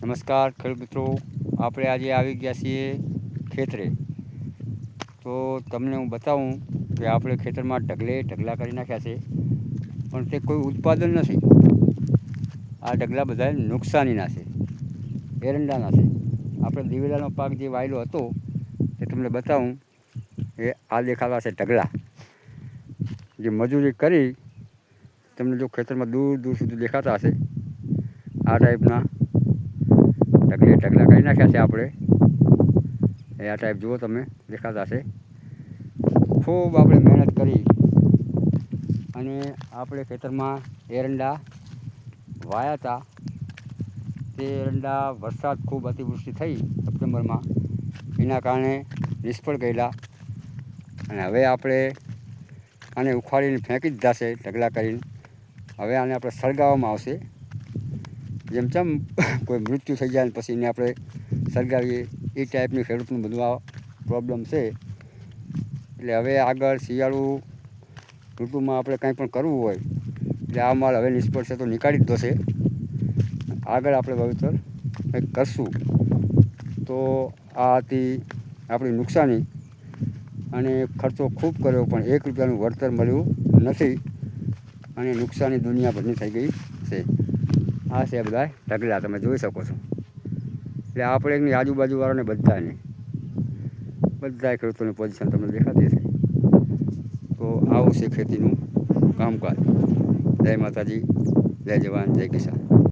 નમસ્કાર ખેડૂત મિત્રો, આપણે આજે આવી ગયા છીએ ખેતરે. તો તમને હું બતાવું કે આપણે ખેતરમાં ઢગલા કરી નાખ્યા છે, પણ તે કોઈ ઉત્પાદન નથી. આ ઢગલા બધા નુકસાનીના છે, એરંડાના છે. આપણે દિવેલાનો પાક જે વાયેલો હતો તે તમને બતાવું એ આ દેખાતા છે ઢગલા. જે મજૂરી કરી તમને જો ખેતરમાં દૂર દૂર સુધી દેખાતા હશે, આ ટાઈપના ઢગલા કરી નાખ્યા છે આપણે. એ આ ટાઈપ જુઓ, તમે દેખાતા હશે. ખૂબ આપણે મહેનત કરી અને આપણે ખેતરમાં એરંડા વાયા હતા. તે એરંડા વરસાદ ખૂબ અતિવૃષ્ટિ થઈ સપ્ટેમ્બરમાં, એના કારણે નિષ્ફળ ગયેલા. અને હવે આપણે આને ઉખાડીને ફેંકી દીધા છે ઢગલા કરીને. હવે આને આપણે સળગાવવામાં આવશે. જેમ કોઈ મૃત્યુ થઈ જાય ને પછી એને આપણે સળગાવીએ, એ ટાઈપની ખેડૂતનું બધું આ પ્રોબ્લેમ છે. એટલે હવે આગળ શિયાળુ ઋતુમાં આપણે કંઈ પણ કરવું હોય એટલે આ માલ હવે નિષ્ફળ છે તો નીકાળી દીધો છે. આગળ આપણે વાવેતર કંઈક કરશું. તો આ હતી આપણી નુકસાની, અને ખર્ચો ખૂબ કર્યો પણ 1 રૂપિયાનું વળતર મળ્યું નથી, અને નુકસાની દુનિયાભરની થઈ ગઈ છે. આ છે બધા ઢગલા, તમે જોઈ શકો છો. એટલે આપણે એની આજુબાજુવાળાને બધાને ખેડૂતોની પોઝિશન તમને દેખાતી હશે. તો આવું છે ખેતીનું કામકાજ. જય માતાજી, જય જવાન, જય કિસાન.